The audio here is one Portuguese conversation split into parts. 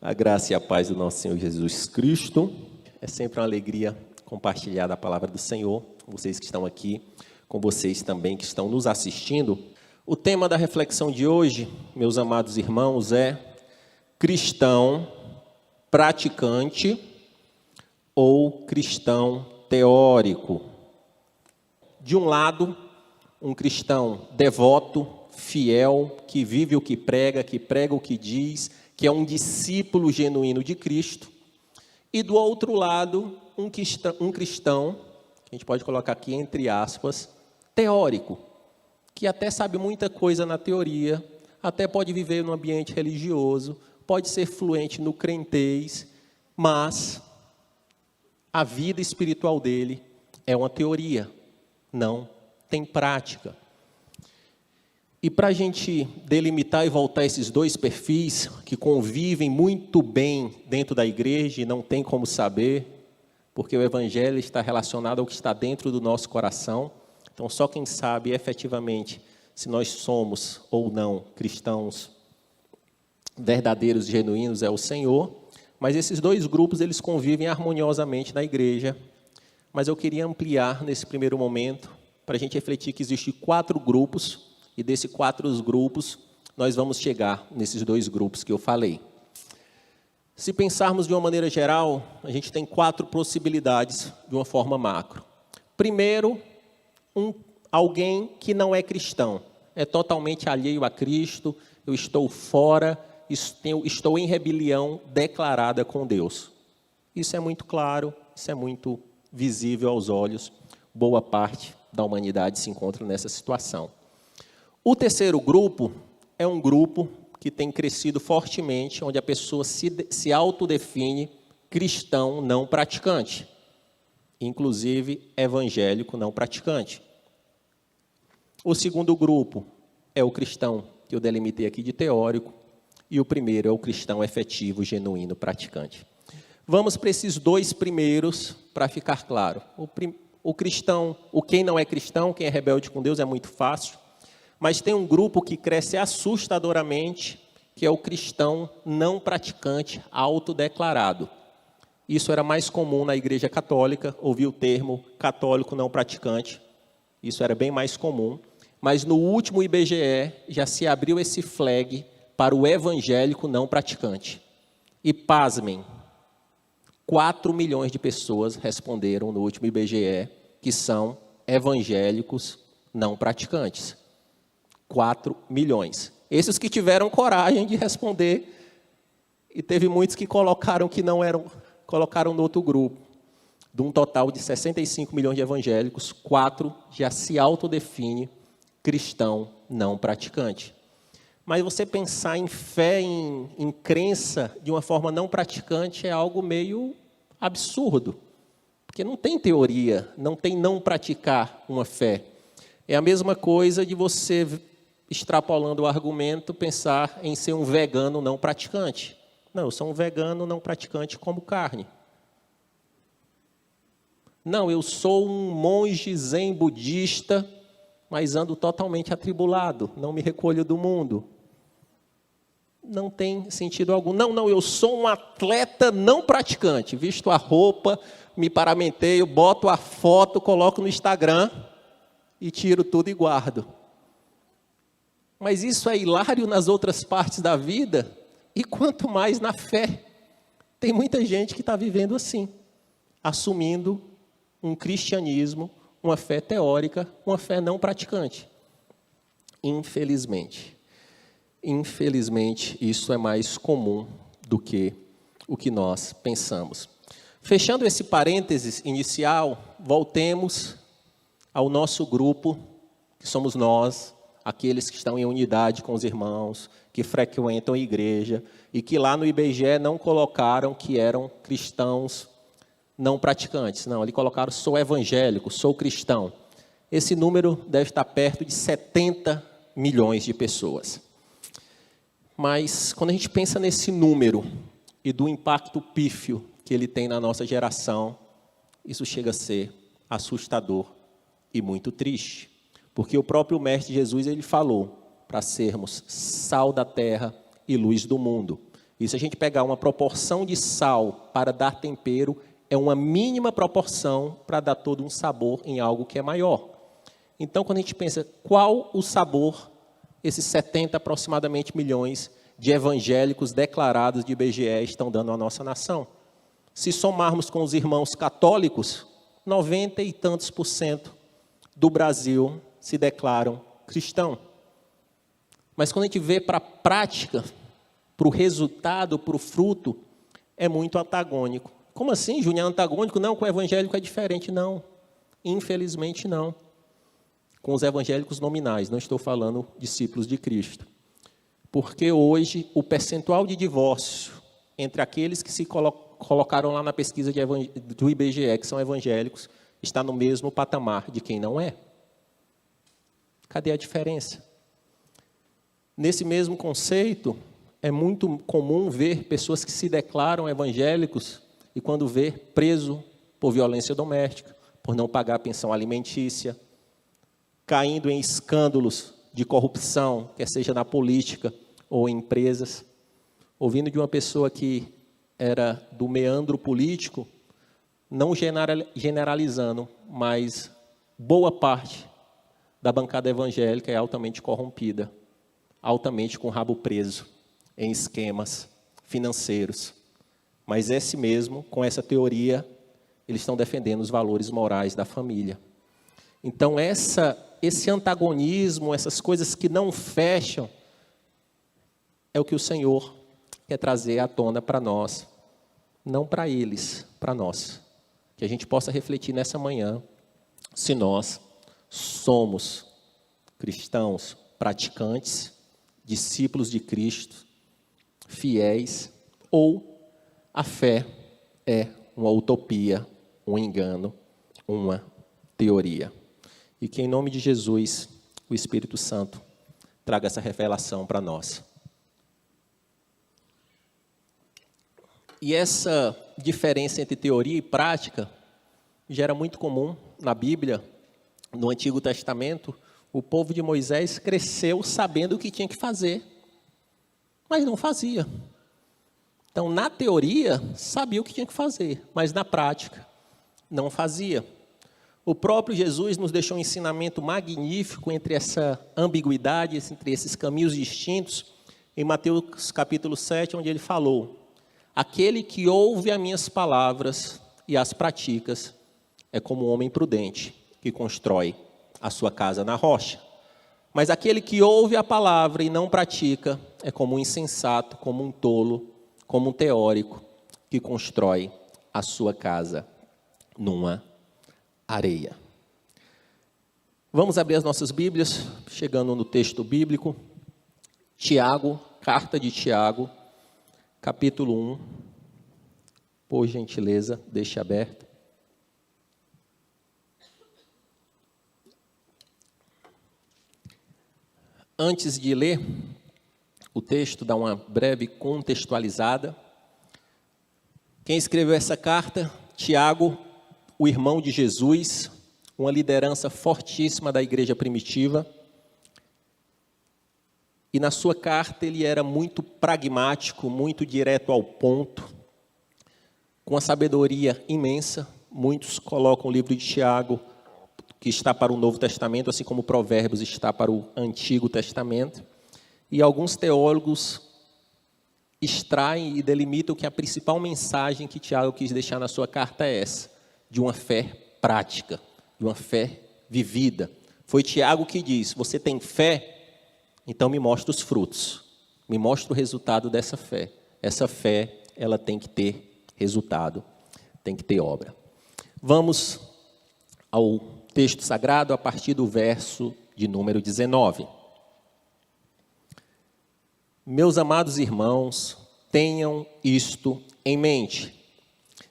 A graça e a paz do nosso Senhor Jesus Cristo. É sempre uma alegria compartilhar a palavra do Senhor, com vocês que estão aqui, com vocês também que estão nos assistindo. O tema da reflexão de hoje, meus amados irmãos, é cristão praticante ou cristão teórico. De um lado, um cristão devoto, fiel, que vive o que prega o que diz, que é um discípulo genuíno de Cristo. E do outro lado, um cristão, que a gente pode colocar aqui entre aspas, teórico, que até sabe muita coisa na teoria, até pode viver num ambiente religioso, pode ser fluente no crentez, mas a vida espiritual dele é uma teoria, não tem prática. E para a gente delimitar e voltar esses dois perfis que convivem muito bem dentro da igreja e não tem como saber, porque o evangelho está relacionado ao que está dentro do nosso coração. Então, só quem sabe efetivamente se nós somos ou não cristãos verdadeiros e genuínos é o Senhor. Mas esses dois grupos, eles convivem harmoniosamente na igreja. Mas eu queria ampliar nesse primeiro momento para a gente refletir que existem 4 grupos. E desses 4 grupos, nós vamos chegar nesses 2 grupos que eu falei. Se pensarmos de uma maneira geral, a gente tem 4 possibilidades de uma forma macro. Primeiro, alguém que não é cristão, é totalmente alheio a Cristo, eu estou fora, estou em rebelião declarada com Deus. Isso é muito claro, isso é muito visível aos olhos. Boa parte da humanidade se encontra nessa situação. O terceiro grupo é um grupo que tem crescido fortemente, onde a pessoa se autodefine cristão não praticante, inclusive evangélico não praticante. O segundo grupo é o cristão, que eu delimitei aqui de teórico, e o primeiro é o cristão efetivo, genuíno, praticante. Vamos para esses 2 primeiros para ficar claro. O cristão, quem não é cristão, quem é rebelde com Deus é muito fácil. Mas tem um grupo que cresce assustadoramente, que é o cristão não praticante autodeclarado. Isso era mais comum na Igreja Católica, ouvir o termo católico não praticante. Isso era bem mais comum. Mas no último IBGE já se abriu esse flag para o evangélico não praticante. E pasmem, 4 milhões de pessoas responderam no último IBGE que são evangélicos não praticantes. 4 milhões. Esses que tiveram coragem de responder, e teve muitos que colocaram que não eram, colocaram no outro grupo. De um total de 65 milhões de evangélicos, 4 já se autodefine cristão não praticante. Mas você pensar em fé, em crença de uma forma não praticante é algo meio absurdo. Porque não tem teoria, não tem não praticar uma fé. É a mesma coisa de você, extrapolando o argumento, pensar em ser um vegano não praticante. Não, eu sou um vegano não praticante, como carne. Não, eu sou um monge zen budista, mas ando totalmente atribulado, não me recolho do mundo. Não tem sentido algum. Não, eu sou um atleta não praticante. Visto a roupa, me paramenteio, boto a foto, coloco no Instagram e tiro tudo e guardo. Mas isso é hilário nas outras partes da vida, e quanto mais na fé. Tem muita gente que está vivendo assim, assumindo um cristianismo, uma fé teórica, uma fé não praticante. Infelizmente, isso é mais comum do que o que nós pensamos. Fechando esse parênteses inicial, voltemos ao nosso grupo, que somos nós, aqueles que estão em unidade com os irmãos, que frequentam a igreja, e que lá no IBGE não colocaram que eram cristãos não praticantes. Não, ali colocaram sou evangélico, sou cristão. Esse número deve estar perto de 70 milhões de pessoas. Mas quando a gente pensa nesse número e do impacto pífio que ele tem na nossa geração, isso chega a ser assustador e muito triste. Porque o próprio Mestre Jesus, ele falou para sermos sal da terra e luz do mundo. E se a gente pegar uma proporção de sal para dar tempero, é uma mínima proporção para dar todo um sabor em algo que é maior. Então, quando a gente pensa qual o sabor, esses 70 aproximadamente milhões de evangélicos declarados de IBGE estão dando à nossa nação. Se somarmos com os irmãos católicos, 90 e tantos % do Brasil se declaram cristão. Mas quando a gente vê para a prática, para o resultado, para o fruto, é muito antagônico. Como assim, Júnior, é antagônico? Não, com o evangélico é diferente, não. Infelizmente, não. Com os evangélicos nominais, não estou falando discípulos de Cristo. Porque hoje o percentual de divórcio entre aqueles que se colocaram lá na pesquisa do IBGE, que são evangélicos, está no mesmo patamar de quem não é. Cadê a diferença? Nesse mesmo conceito, é muito comum ver pessoas que se declaram evangélicos e quando vê preso por violência doméstica, por não pagar a pensão alimentícia, caindo em escândalos de corrupção, quer seja na política ou em empresas, ouvindo de uma pessoa que era do meandro político, não generalizando, mas boa parte da bancada evangélica é altamente corrompida, altamente com o rabo preso em esquemas financeiros. Mas esse mesmo, com essa teoria, eles estão defendendo os valores morais da família. Então, esse antagonismo, essas coisas que não fecham, é o que o Senhor quer trazer à tona para nós. Não para eles, para nós. Que a gente possa refletir nessa manhã, se nós somos cristãos praticantes, discípulos de Cristo, fiéis, ou a fé é uma utopia, um engano, uma teoria. E que em nome de Jesus, o Espírito Santo traga essa revelação para nós. E essa diferença entre teoria e prática já era muito comum na Bíblia, no Antigo Testamento. O povo de Moisés cresceu sabendo o que tinha que fazer, mas não fazia. Então, na teoria, sabia o que tinha que fazer, mas na prática, não fazia. O próprio Jesus nos deixou um ensinamento magnífico entre essa ambiguidade, entre esses caminhos distintos, em Mateus capítulo 7, onde ele falou: aquele que ouve as minhas palavras e as pratica é como um homem prudente que constrói a sua casa na rocha. Mas aquele que ouve a palavra e não pratica é como um insensato, como um tolo, como um teórico que constrói a sua casa numa areia. Vamos abrir as nossas Bíblias, chegando no texto bíblico. Tiago, carta de Tiago, capítulo 1. Por gentileza, deixe aberto. Antes de ler o texto, dar uma breve contextualizada. Quem escreveu essa carta? Tiago, o irmão de Jesus, uma liderança fortíssima da igreja primitiva. E na sua carta ele era muito pragmático, muito direto ao ponto, com uma sabedoria imensa. Muitos colocam o livro de Tiago, que está para o Novo Testamento, assim como Provérbios está para o Antigo Testamento. E alguns teólogos extraem e delimitam que a principal mensagem que Tiago quis deixar na sua carta é essa, de uma fé prática, de uma fé vivida. Foi Tiago que diz: você tem fé? Então me mostra os frutos, me mostra o resultado dessa fé. Essa fé, ela tem que ter resultado, tem que ter obra. Vamos ao texto sagrado a partir do verso de número 19. Meus amados irmãos, tenham isto em mente.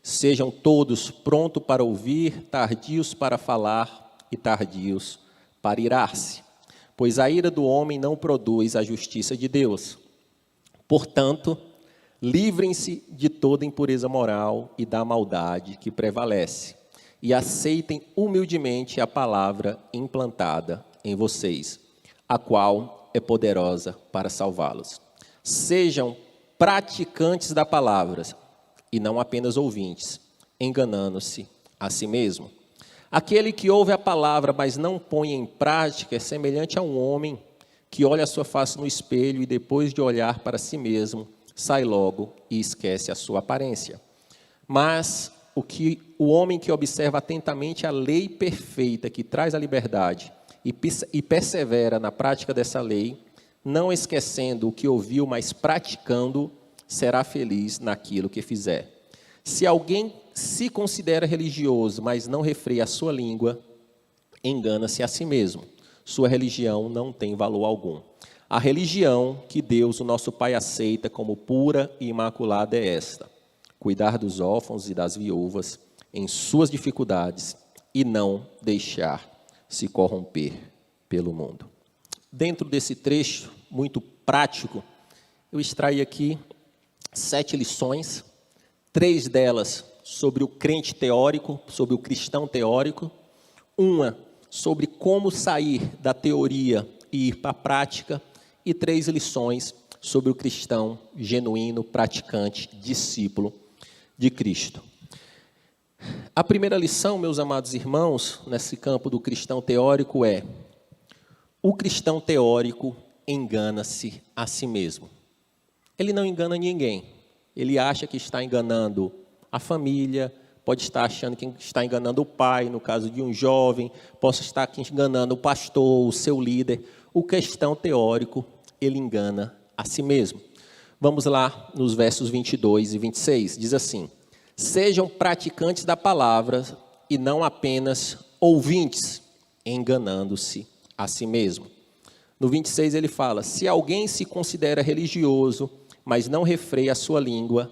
Sejam todos prontos para ouvir, tardios para falar e tardios para irar-se. Pois a ira do homem não produz a justiça de Deus. Portanto, livrem-se de toda impureza moral e da maldade que prevalece. E aceitem humildemente a palavra implantada em vocês, a qual é poderosa para salvá-los. Sejam praticantes da palavra, e não apenas ouvintes, enganando-se a si mesmo. Aquele que ouve a palavra, mas não põe em prática, é semelhante a um homem que olha a sua face no espelho e depois de olhar para si mesmo, sai logo e esquece a sua aparência. Mas o homem que observa atentamente a lei perfeita que traz a liberdade e persevera na prática dessa lei, não esquecendo o que ouviu, mas praticando, será feliz naquilo que fizer. Se alguém se considera religioso, mas não refreia a sua língua, engana-se a si mesmo. Sua religião não tem valor algum. A religião que Deus, o nosso Pai, aceita como pura e imaculada é esta: cuidar dos órfãos e das viúvas em suas dificuldades e não deixar se corromper pelo mundo. Dentro desse trecho muito prático, eu extraí aqui 7 lições, 3 delas sobre o crente teórico, sobre o cristão teórico, uma sobre como sair da teoria e ir para a prática, e 3 lições sobre o cristão genuíno, praticante, discípulo de Cristo. A primeira lição, meus amados irmãos, nesse campo do cristão teórico é: o cristão teórico engana-se a si mesmo. Ele não engana ninguém. Ele acha que está enganando a família, pode estar achando que está enganando o pai, no caso de um jovem, pode estar enganando o pastor, o seu líder. O cristão teórico, ele engana a si mesmo. Vamos lá nos versos 22 e 26, diz assim: sejam praticantes da palavra e não apenas ouvintes, enganando-se a si mesmo. No 26 ele fala: se alguém se considera religioso, mas não refreia a sua língua,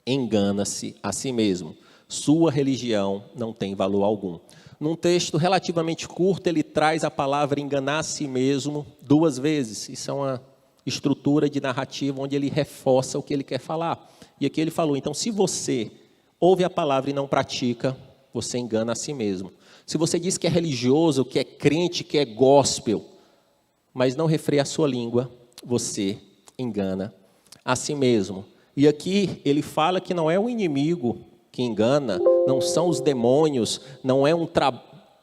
engana-se a si mesmo. Sua religião não tem valor algum. Num texto relativamente curto, ele traz a palavra enganar a si mesmo 2 vezes. Isso é uma estrutura de narrativa onde ele reforça o que ele quer falar. E aqui ele falou: então, se você ouve a palavra e não pratica, você engana a si mesmo. Se você diz que é religioso, que é crente, que é gospel, mas não refreia a sua língua, você engana a si mesmo. E aqui ele fala que não é o inimigo que engana, não são os demônios, não é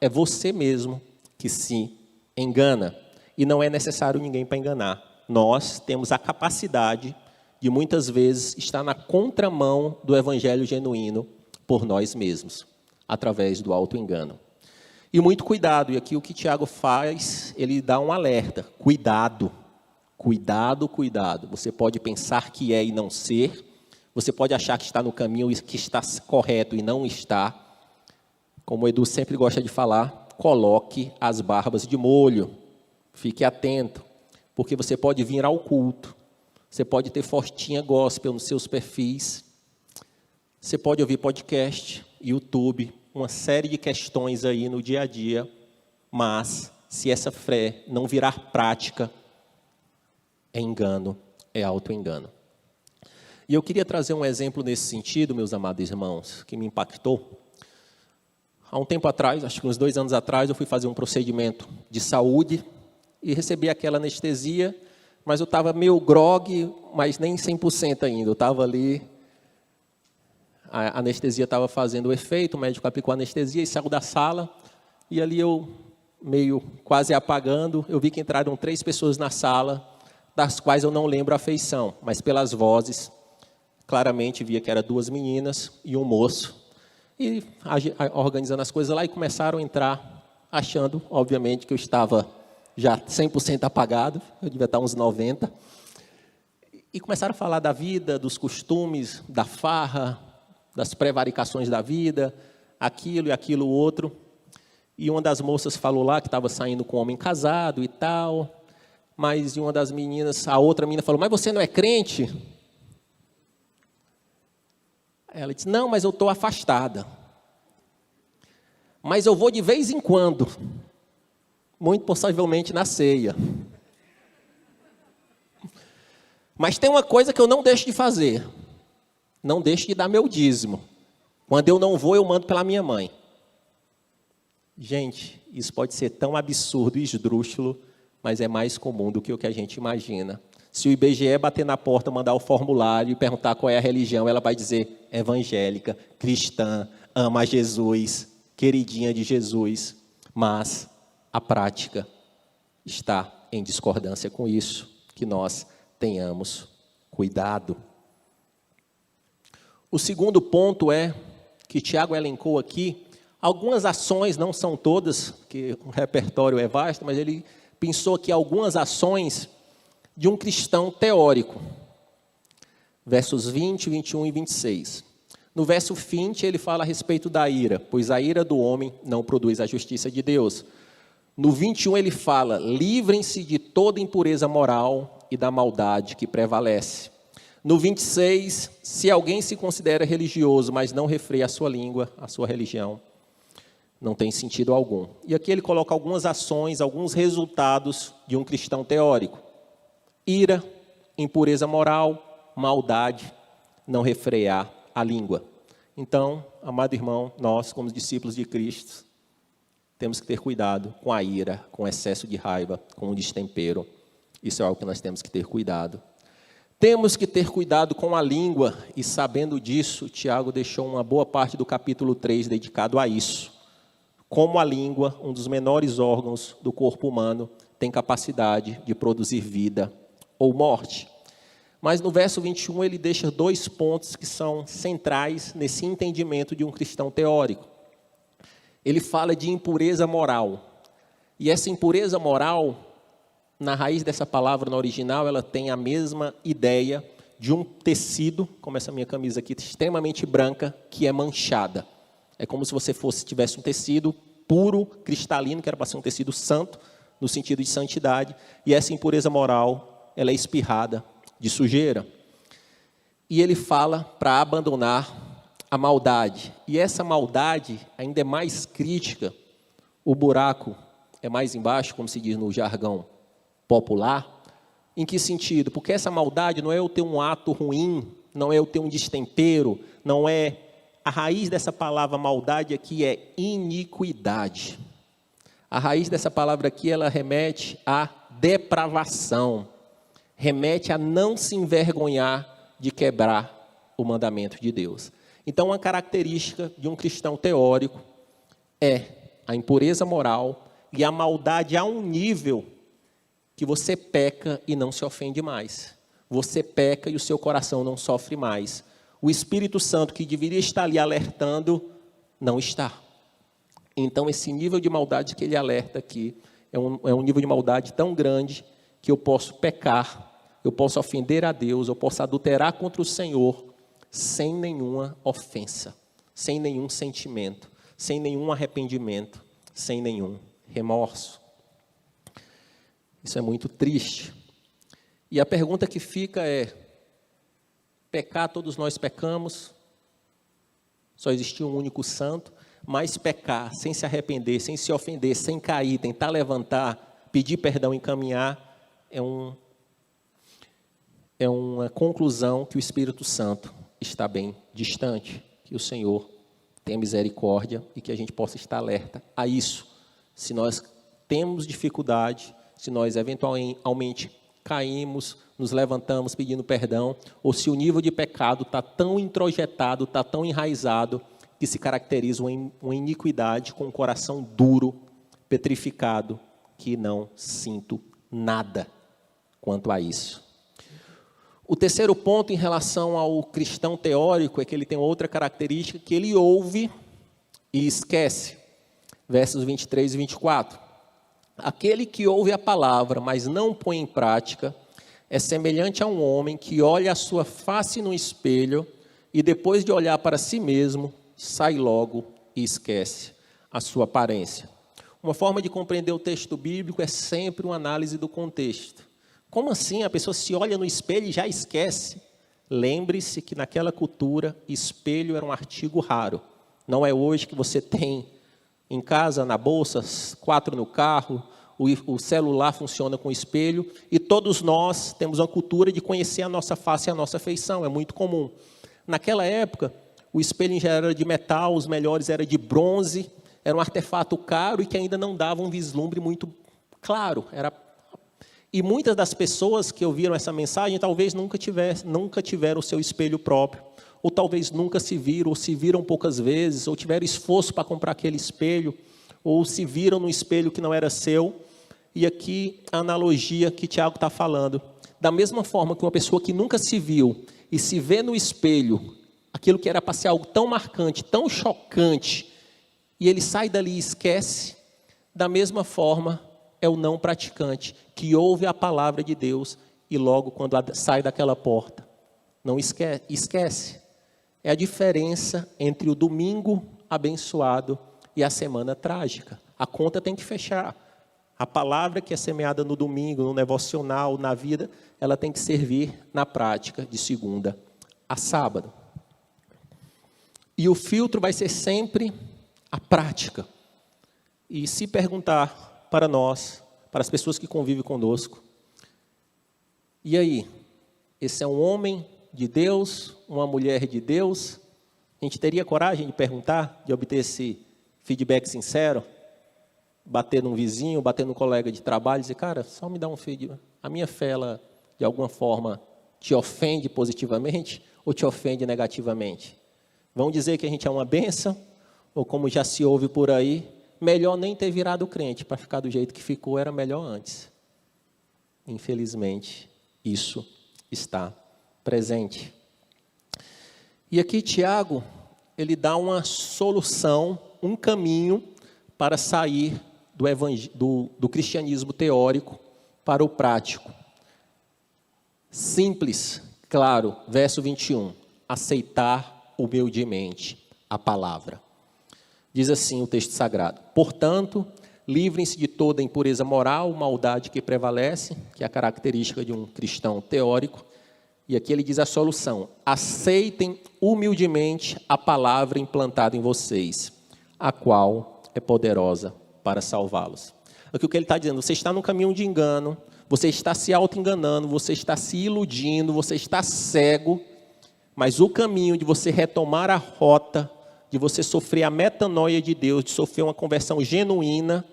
é você mesmo que se engana. E não é necessário ninguém para enganar. Nós temos a capacidade de muitas vezes estar na contramão do evangelho genuíno por nós mesmos, através do auto-engano. E muito cuidado, e aqui o que Tiago faz, ele dá um alerta: cuidado, cuidado, cuidado. Você pode pensar que é e não ser, você pode achar que está no caminho e que está correto e não está. Como o Edu sempre gosta de falar, coloque as barbas de molho, fique atento, porque você pode vir ao culto, você pode ter Fortinha Gospel nos seus perfis, você pode ouvir podcast, YouTube, uma série de questões aí no dia a dia, mas se essa fé não virar prática, é engano, é auto-engano. E eu queria trazer um exemplo nesse sentido, meus amados irmãos, que me impactou. Há um tempo atrás, acho que uns 2 anos atrás, eu fui fazer um procedimento de saúde e recebi aquela anestesia, mas eu estava meio grogue, mas nem 100% ainda, eu estava ali. A anestesia estava fazendo o efeito, o médico aplicou a anestesia e saiu da sala. E ali eu, meio quase apagando, eu vi que entraram 3 pessoas na sala, das quais eu não lembro a feição, mas pelas vozes, claramente via que eram 2 meninas e um moço. E organizando as coisas lá, e começaram a entrar, achando, obviamente, que eu estava já 100% apagado, eu devia estar uns 90%. E começaram a falar da vida, dos costumes, da farra, das prevaricações da vida, aquilo e aquilo outro. E uma das moças falou lá que estava saindo com um homem casado e tal, mas uma das meninas, a outra menina falou: mas você não é crente? Ela disse: não, mas eu estou afastada. Mas eu vou de vez em quando, muito possivelmente na ceia. Mas tem uma coisa que eu não deixo de fazer. Não deixo de dar meu dízimo. Quando eu não vou, eu mando pela minha mãe. Gente, isso pode ser tão absurdo e esdrúxulo, mas é mais comum do que o que a gente imagina. Se o IBGE bater na porta, mandar o formulário e perguntar qual é a religião, ela vai dizer evangélica, cristã, ama Jesus, queridinha de Jesus. Mas a prática está em discordância com isso, que nós tenhamos cuidado. O segundo ponto é, que Tiago elencou aqui, algumas ações, não são todas, porque o repertório é vasto, mas ele pensou aqui algumas ações de um cristão teórico. Versos 20, 21 e 26. No verso 20, ele fala a respeito da ira, pois a ira do homem não produz a justiça de Deus. No 21, ele fala, livrem-se de toda impureza moral e da maldade que prevalece. No 26, se alguém se considera religioso, mas não refreia a sua língua, a sua religião, não tem sentido algum. E aqui ele coloca algumas ações, alguns resultados de um cristão teórico. Ira, impureza moral, maldade, não refrear a língua. Então, amado irmão, nós, como discípulos de Cristo, temos que ter cuidado com a ira, com o excesso de raiva, com o destempero. Isso é algo que nós temos que ter cuidado. Temos que ter cuidado com a língua, e sabendo disso, Tiago deixou uma boa parte do capítulo 3 dedicado a isso. Como a língua, um dos menores órgãos do corpo humano, tem capacidade de produzir vida ou morte. Mas no verso 21 ele deixa 2 pontos que são centrais nesse entendimento de um cristão teórico. Ele fala de impureza moral. E essa impureza moral, na raiz dessa palavra no original, ela tem a mesma ideia de um tecido, como essa minha camisa aqui, extremamente branca, que é manchada. É como se você tivesse um tecido puro, cristalino, que era para ser um tecido santo, no sentido de santidade, e essa impureza moral, ela é espirrada de sujeira. E ele fala para abandonar a maldade. E essa maldade ainda é mais crítica, o buraco é mais embaixo, como se diz no jargão popular. Em que sentido? Porque essa maldade não é eu ter um ato ruim, não é eu ter um destempero, não é... A raiz dessa palavra maldade aqui é iniquidade. A raiz dessa palavra aqui, ela remete à depravação, remete a não se envergonhar de quebrar o mandamento de Deus. Então, uma característica de um cristão teórico é a impureza moral e a maldade a um nível que você peca e não se ofende mais. Você peca e o seu coração não sofre mais. O Espírito Santo, que deveria estar ali alertando, não está. Então, esse nível de maldade que ele alerta aqui é um nível de maldade tão grande que eu posso pecar, eu posso ofender a Deus, eu posso adulterar contra o Senhor sem nenhuma ofensa, sem nenhum sentimento, sem nenhum arrependimento, sem nenhum remorso. Isso é muito triste. E a pergunta que fica é: pecar, todos nós pecamos, só existe um único santo, mas pecar sem se arrepender, sem se ofender, sem cair, tentar levantar, pedir perdão e caminhar, é uma conclusão que o Espírito Santo está bem distante. Que o Senhor tenha misericórdia e que a gente possa estar alerta a isso. Se nós temos dificuldade, se nós eventualmente caímos, nos levantamos pedindo perdão, ou se o nível de pecado está tão introjetado, está tão enraizado, que se caracteriza uma iniquidade com um coração duro, petrificado, que não sinto nada quanto a isso. O terceiro ponto em relação ao cristão teórico é que ele tem outra característica, que ele ouve e esquece. Versos 23 e 24. Aquele que ouve a palavra, mas não põe em prática, é semelhante a um homem que olha a sua face no espelho e depois de olhar para si mesmo, sai logo e esquece a sua aparência. Uma forma de compreender o texto bíblico é sempre uma análise do contexto. Como assim? A pessoa se olha no espelho e já esquece? Lembre-se que naquela cultura, espelho era um artigo raro. Não é hoje que você tem em casa, na bolsa, 4 no carro, o celular funciona com espelho, e todos nós temos uma cultura de conhecer a nossa face e a nossa feição, é muito comum. Naquela época, o espelho já era de metal, os melhores eram de bronze, era um artefato caro e que ainda não dava um vislumbre muito claro. E muitas das pessoas que ouviram essa mensagem talvez nunca tiveram o seu espelho próprio, ou talvez nunca se viram, ou se viram poucas vezes, ou tiveram esforço para comprar aquele espelho, ou se viram no espelho que não era seu. E aqui a analogia que Tiago está falando. Da mesma forma que uma pessoa que nunca se viu e se vê no espelho, aquilo que era para ser algo tão marcante, tão chocante, e ele sai dali e esquece, da mesma forma é o não praticante, que ouve a palavra de Deus e logo quando sai daquela porta, não esquece. É a diferença entre o domingo abençoado e a semana trágica. A conta tem que fechar. A palavra que é semeada no domingo, no devocional, na vida, ela tem que servir na prática de segunda a sábado. E o filtro vai ser sempre a prática. E se perguntar para nós, para as pessoas que convivem conosco, e aí, esse é um homem de Deus, uma mulher de Deus? A gente teria coragem de perguntar, de obter esse feedback sincero? Bater num vizinho, bater num colega de trabalho e dizer, cara, só me dá um feedback. A minha fé, ela, de alguma forma, te ofende positivamente ou te ofende negativamente? Vão dizer que a gente é uma bênção, ou como já se ouve por aí, melhor nem ter virado crente, para ficar do jeito que ficou, era melhor antes. Infelizmente, isso está presente. E aqui Tiago, ele dá uma solução, um caminho para sair do cristianismo teórico para o prático. Simples, claro, verso 21, aceitar humildemente a palavra. Diz assim o texto sagrado: portanto, livrem-se de toda impureza moral, maldade que prevalece, que é a característica de um cristão teórico. E aqui ele diz a solução: aceitem humildemente a palavra implantada em vocês, a qual é poderosa para salvá-los. Aqui o que ele está dizendo, você está num caminho de engano, você está se auto-enganando, você está se iludindo, você está cego, mas o caminho de você retomar a rota, de você sofrer a metanoia de Deus, de sofrer uma conversão genuína,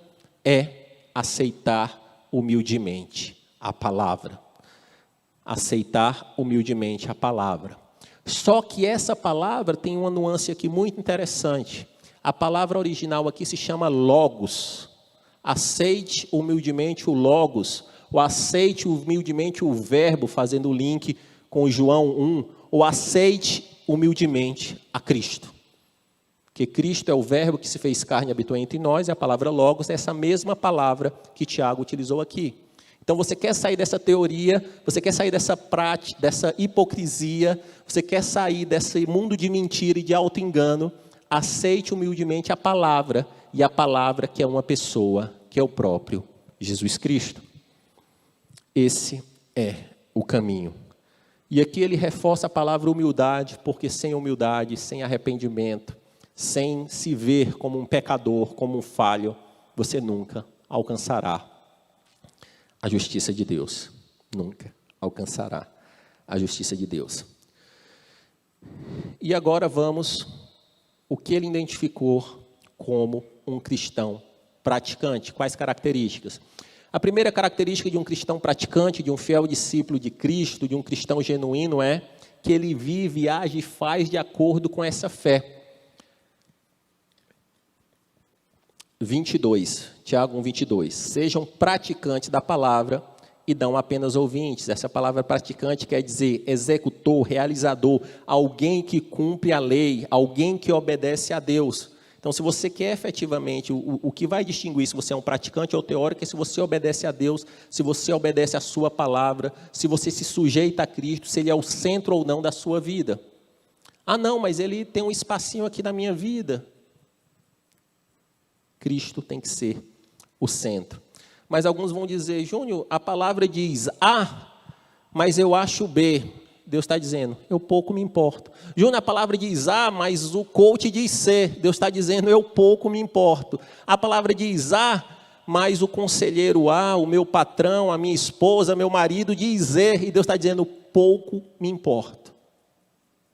é aceitar humildemente a palavra. Aceitar humildemente a palavra. Só que essa palavra tem uma nuance aqui muito interessante. A palavra original aqui se chama logos. Aceite humildemente o logos, ou aceite humildemente o verbo, fazendo o link com João 1, ou aceite humildemente a Cristo. Porque Cristo é o verbo que se fez carne e habitou entre nós, e a palavra logos é essa mesma palavra que Tiago utilizou aqui. Então você quer sair dessa teoria, você quer sair dessa prática, dessa hipocrisia, você quer sair desse mundo de mentira e de auto-engano, aceite humildemente a palavra, e a palavra que é uma pessoa, que é o próprio Jesus Cristo. Esse é o caminho. E aqui ele reforça a palavra humildade, porque sem humildade, sem arrependimento, sem se ver como um pecador, como um falho, você nunca alcançará a justiça de Deus. Nunca alcançará a justiça de Deus. E agora vamos o que ele identificou como um cristão praticante. Quais características? A primeira característica de um cristão praticante, de um fiel discípulo de Cristo, de um cristão genuíno, é que ele vive, age e faz de acordo com essa fé. 22, Tiago 1:22. Sejam praticantes da palavra e não apenas ouvintes. Essa palavra praticante quer dizer executor, realizador, alguém que cumpre a lei, alguém que obedece a Deus. Então, se você quer efetivamente, o que vai distinguir se você é um praticante ou teórico é se você obedece a Deus, se você obedece a sua palavra, se você se sujeita a Cristo, se Ele é o centro ou não da sua vida. Ah, não, mas Ele tem um espacinho aqui na minha vida. Cristo tem que ser o centro. Mas alguns vão dizer, Júnior, a palavra diz A, mas eu acho B. Deus está dizendo, eu pouco me importo. Júnior, a palavra diz A, mas o coach diz C. Deus está dizendo, eu pouco me importo. A palavra diz A, mas o conselheiro A, o meu patrão, a minha esposa, meu marido diz Z. E Deus está dizendo, pouco me importo.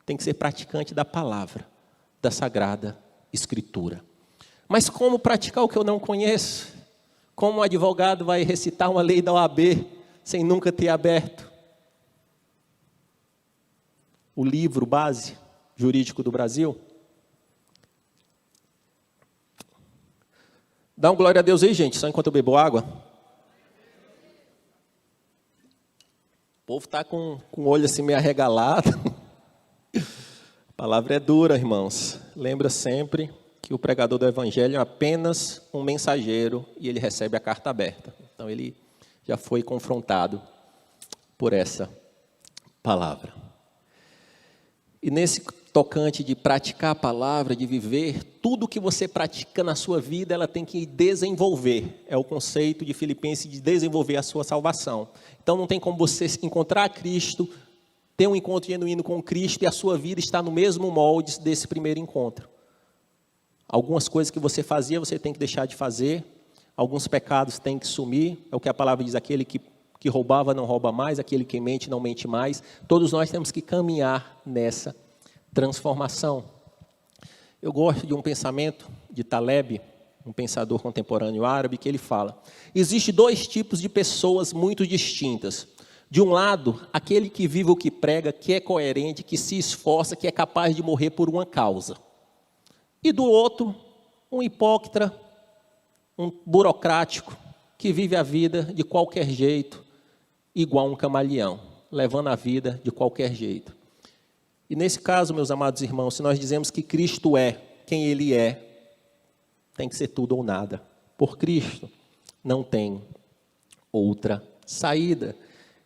Tem que ser praticante da palavra, da Sagrada Escritura. Mas como praticar o que eu não conheço? Como um advogado vai recitar uma lei da OAB sem nunca ter aberto o livro base jurídico do Brasil? Dá um glória a Deus aí, gente, só enquanto eu bebo água. O povo está com o olho assim meio arregalado. A palavra é dura, irmãos. Lembra sempre que o pregador do evangelho é apenas um mensageiro e ele recebe a carta aberta. Então ele já foi confrontado por essa palavra. E nesse tocante de praticar a palavra, de viver, tudo que você pratica na sua vida, ela tem que desenvolver. É o conceito de Filipenses de desenvolver a sua salvação. Então não tem como você encontrar Cristo, ter um encontro genuíno com Cristo e a sua vida está no mesmo molde desse primeiro encontro. Algumas coisas que você fazia, você tem que deixar de fazer. Alguns pecados têm que sumir. É o que a palavra diz, aquele que roubava não rouba mais, aquele que mente não mente mais. Todos nós temos que caminhar nessa transformação. Eu gosto de um pensamento de Taleb, um pensador contemporâneo árabe, que ele fala: existe dois tipos de pessoas muito distintas. De um lado, aquele que vive o que prega, que é coerente, que se esforça, que é capaz de morrer por uma causa. E do outro, um hipócrita, um burocrático, que vive a vida de qualquer jeito, igual um camaleão, levando a vida de qualquer jeito. E nesse caso, meus amados irmãos, se nós dizemos que Cristo é quem Ele é, tem que ser tudo ou nada. Por Cristo, não tem outra saída.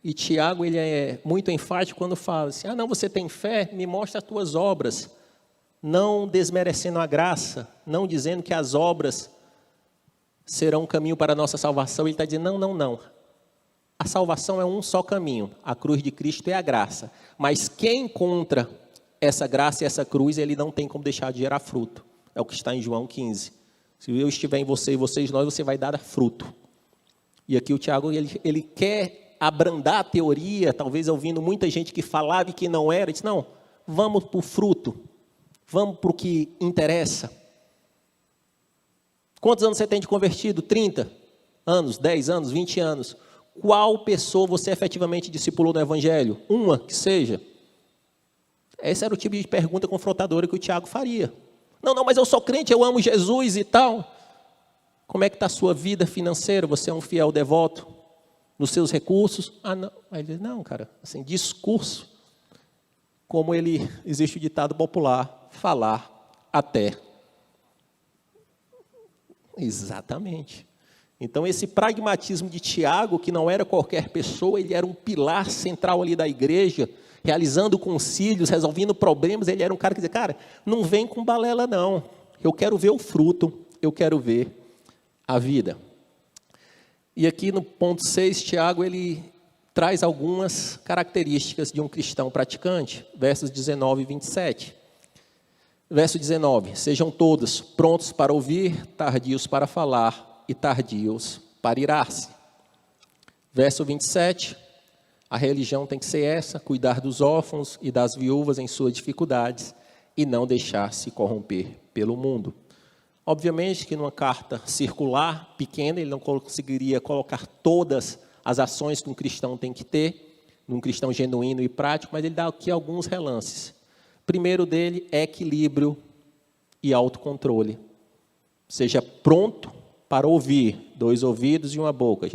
E Tiago, ele é muito enfático quando fala assim: não, você tem fé? Me mostra as tuas obras. Não desmerecendo a graça, não dizendo que as obras serão um caminho para a nossa salvação. Ele está dizendo, não. A salvação é um só caminho. A cruz de Cristo é a graça. Mas quem encontra essa graça e essa cruz, ele não tem como deixar de gerar fruto. É o que está em João 15. Se eu estiver em você e vocês nós, você vai dar fruto. E aqui o Tiago, ele quer abrandar a teoria, talvez ouvindo muita gente que falava e que não era. Ele disse, não, vamos para o fruto. Vamos para o que interessa. Quantos anos você tem de convertido? 30 anos, 10 anos, 20 anos. Qual pessoa você efetivamente discipulou no Evangelho? Uma que seja. Esse era o tipo de pergunta confrontadora que o Tiago faria. Não, mas eu sou crente, eu amo Jesus e tal. Como é que está a sua vida financeira? Você é um fiel devoto nos seus recursos? Não. Aí ele diz, não, cara, assim, discurso. Como existe o ditado popular, falar até. Exatamente. Então, esse pragmatismo de Tiago, que não era qualquer pessoa, ele era um pilar central ali da igreja, realizando concílios, resolvendo problemas. Ele era um cara que dizia, cara, não vem com balela não, eu quero ver o fruto, eu quero ver a vida. E aqui no ponto 6, Tiago, ele traz algumas características de um cristão praticante, versos 19 e 27. Verso 19, sejam todos prontos para ouvir, tardios para falar e tardios para irar-se. Verso 27, a religião tem que ser essa, cuidar dos órfãos e das viúvas em suas dificuldades e não deixar-se corromper pelo mundo. Obviamente que numa carta circular, pequena, ele não conseguiria colocar todas as ações que um cristão tem que ter, num cristão genuíno e prático, mas ele dá aqui alguns relances. Primeiro dele é equilíbrio e autocontrole. Seja pronto para ouvir, 2 ouvidos e uma boca.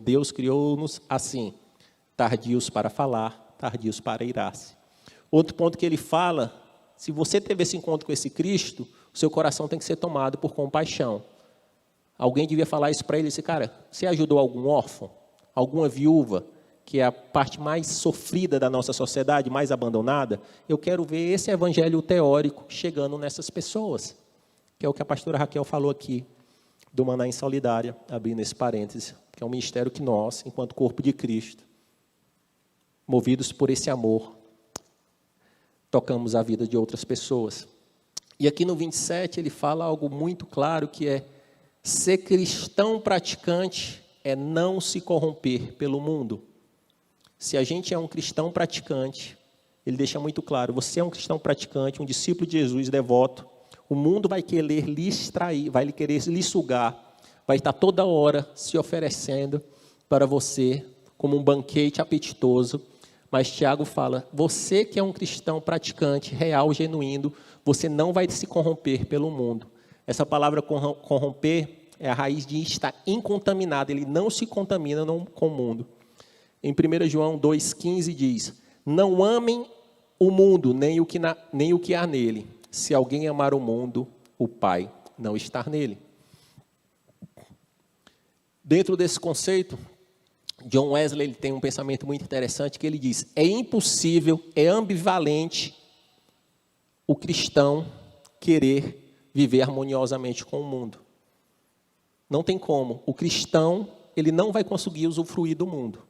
Deus criou-nos assim, tardios para falar, tardios para irar-se. Outro ponto que ele fala, se você teve esse encontro com esse Cristo, o seu coração tem que ser tomado por compaixão. Alguém devia falar isso para ele, disse, cara, você ajudou algum órfão, alguma viúva, que é a parte mais sofrida da nossa sociedade, mais abandonada? Eu quero ver esse evangelho teórico chegando nessas pessoas, que é o que a pastora Raquel falou aqui, do Maná em Solidária, abrindo esse parêntese, que é um ministério que nós, enquanto corpo de Cristo, movidos por esse amor, tocamos a vida de outras pessoas. E aqui no 27 ele fala algo muito claro, que é ser cristão praticante é não se corromper pelo mundo. Se a gente é um cristão praticante, ele deixa muito claro, você é um cristão praticante, um discípulo de Jesus devoto, o mundo vai querer lhe extrair, vai querer lhe sugar, vai estar toda hora se oferecendo para você como um banquete apetitoso. Mas Tiago fala, você que é um cristão praticante, real, genuíno, você não vai se corromper pelo mundo. Essa palavra corromper é a raiz de estar incontaminado, ele não se contamina com o mundo. Em 1 João 2,15 diz, não amem o mundo, nem o que há nele. Se alguém amar o mundo, o Pai não está nele. Dentro desse conceito, John Wesley ele tem um pensamento muito interessante que ele diz, é impossível, é ambivalente o cristão querer viver harmoniosamente com o mundo. Não tem como. O cristão, ele não vai conseguir usufruir do mundo.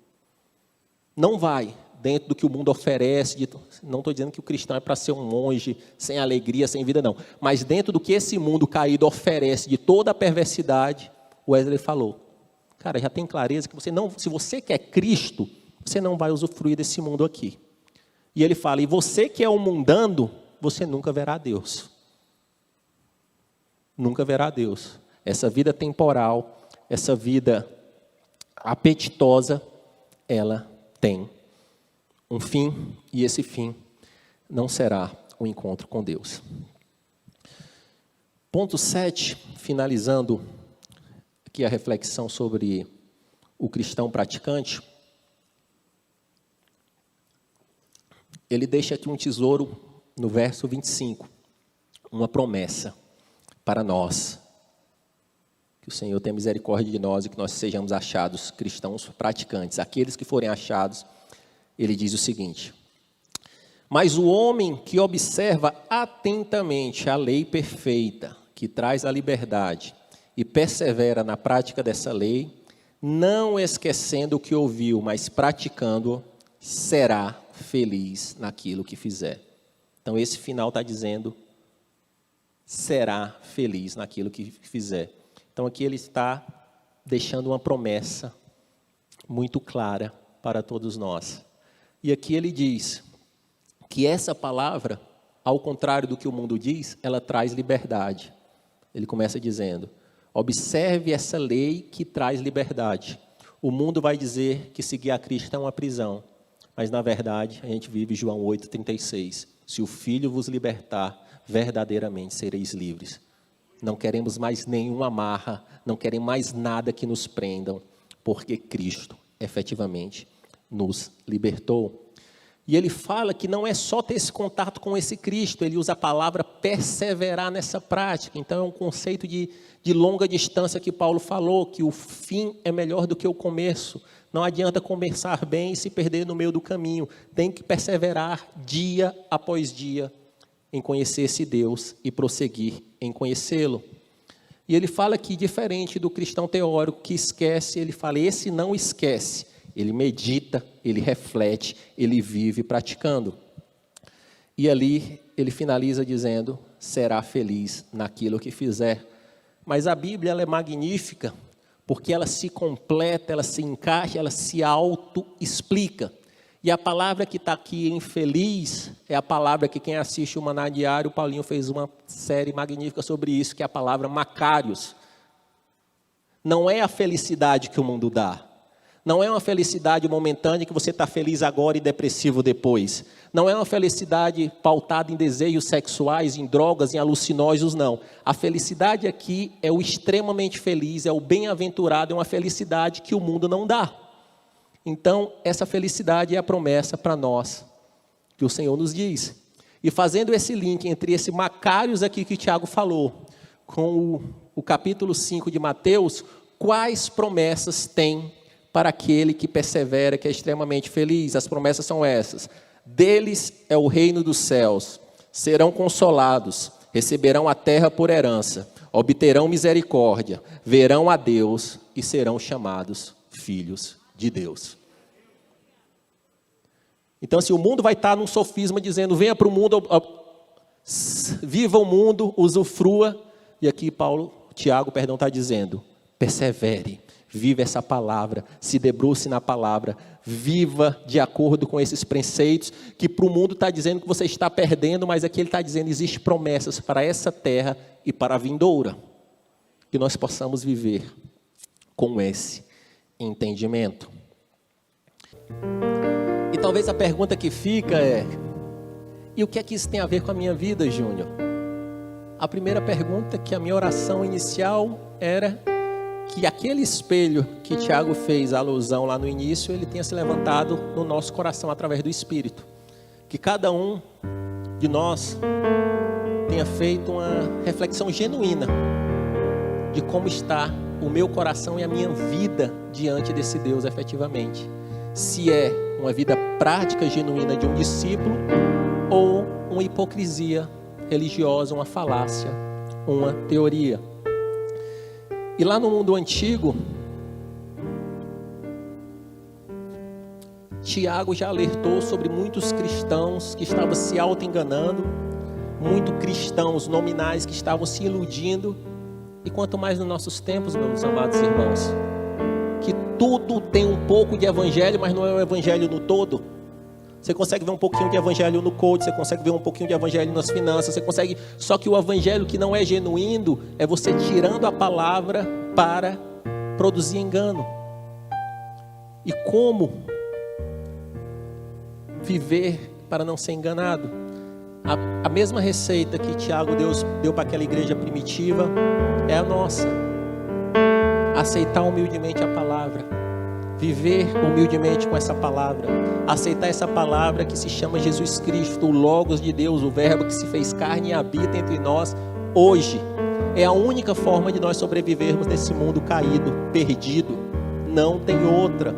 Não vai, dentro do que o mundo oferece. Não estou dizendo que o cristão é para ser um monge, sem alegria, sem vida, não. Mas dentro do que esse mundo caído oferece, de toda a perversidade, Wesley falou, cara, já tem clareza que se você quer Cristo, você não vai usufruir desse mundo aqui. E ele fala, e você que é um mundano, você nunca verá Deus. Nunca verá Deus. Essa vida temporal, essa vida apetitosa, ela tem um fim, e esse fim não será o encontro com Deus. Ponto 7, finalizando aqui a reflexão sobre o cristão praticante, ele deixa aqui um tesouro no verso 25, uma promessa para nós, que o Senhor tenha misericórdia de nós e que nós sejamos achados cristãos praticantes. Aqueles que forem achados, ele diz o seguinte, mas o homem que observa atentamente a lei perfeita, que traz a liberdade, e persevera na prática dessa lei, não esquecendo o que ouviu, mas praticando, será feliz naquilo que fizer. Então, esse final está dizendo, será feliz naquilo que fizer. Então, aqui ele está deixando uma promessa muito clara para todos nós. E aqui ele diz que essa palavra, ao contrário do que o mundo diz, ela traz liberdade. Ele começa dizendo, observe essa lei que traz liberdade. O mundo vai dizer que seguir a Cristo é uma prisão, mas na verdade a gente vive João 8,36. Se o Filho vos libertar, verdadeiramente sereis livres. Não queremos mais nenhuma amarra, não queremos mais nada que nos prendam, porque Cristo efetivamente nos libertou. E ele fala que não é só ter esse contato com esse Cristo, ele usa a palavra perseverar nessa prática. Então é um conceito de longa distância que Paulo falou, que o fim é melhor do que o começo. Não adianta começar bem e se perder no meio do caminho. Tem que perseverar dia após dia em conhecer esse Deus e prosseguir em conhecê-lo. E ele fala que, diferente do cristão teórico que esquece, ele fala, esse não esquece. Ele medita, ele reflete, ele vive praticando. E ali ele finaliza dizendo, será feliz naquilo que fizer. Mas a Bíblia ela é magnífica, porque ela se completa, ela se encaixa, ela se auto-explica. E a palavra que está aqui em feliz, é a palavra que quem assiste o Maná Diário, o Paulinho fez uma série magnífica sobre isso, que é a palavra Macários. Não é a felicidade que o mundo dá. Não é uma felicidade momentânea que você está feliz agora e depressivo depois. Não é uma felicidade pautada em desejos sexuais, em drogas, em alucinógenos, não. A felicidade aqui é o extremamente feliz, é o bem-aventurado, é uma felicidade que o mundo não dá. Então, essa felicidade é a promessa para nós, que o Senhor nos diz. E fazendo esse link entre esse Macários aqui que Tiago falou, com o capítulo 5 de Mateus, quais promessas tem para aquele que persevera, que é extremamente feliz? As promessas são essas. Deles é o reino dos céus, serão consolados, receberão a terra por herança, obterão misericórdia, verão a Deus e serão chamados filhos de Deus. Então, assim, o mundo vai estar num sofisma dizendo, venha para o mundo, viva o mundo, usufrua. E aqui Tiago está dizendo, persevere. Viva essa palavra, se debruce na palavra, viva de acordo com esses preceitos, que para o mundo está dizendo que você está perdendo, mas aqui ele está dizendo que existem promessas para essa terra e para a vindoura, que nós possamos viver com esse entendimento. E talvez a pergunta que fica é: e o que é que isso tem a ver com a minha vida, Júnior? A primeira pergunta, que a minha oração inicial era que aquele espelho que Tiago fez a alusão lá no início, ele tenha se levantado no nosso coração através do Espírito. Que cada um de nós tenha feito uma reflexão genuína de como está o meu coração e a minha vida diante desse Deus efetivamente. Se é uma vida prática, genuína de um discípulo, ou uma hipocrisia religiosa, uma falácia, uma teoria. E lá no mundo antigo, Tiago já alertou sobre muitos cristãos que estavam se auto-enganando, muitos cristãos nominais que estavam se iludindo, e quanto mais nos nossos tempos, meus amados irmãos, que tudo tem um pouco de evangelho, mas não é o evangelho no todo. Você consegue ver um pouquinho de evangelho no coach, você consegue ver um pouquinho de evangelho nas finanças, você consegue... Só que o evangelho que não é genuíno é você tirando a palavra para produzir engano. E como viver para não ser enganado? A mesma receita que Tiago deu para aquela igreja primitiva é a nossa. Aceitar humildemente a palavra. Viver humildemente com essa palavra. Aceitar essa palavra que se chama Jesus Cristo, o Logos de Deus, o Verbo que se fez carne e habita entre nós hoje. É a única forma de nós sobrevivermos nesse mundo caído, perdido. Não tem outra.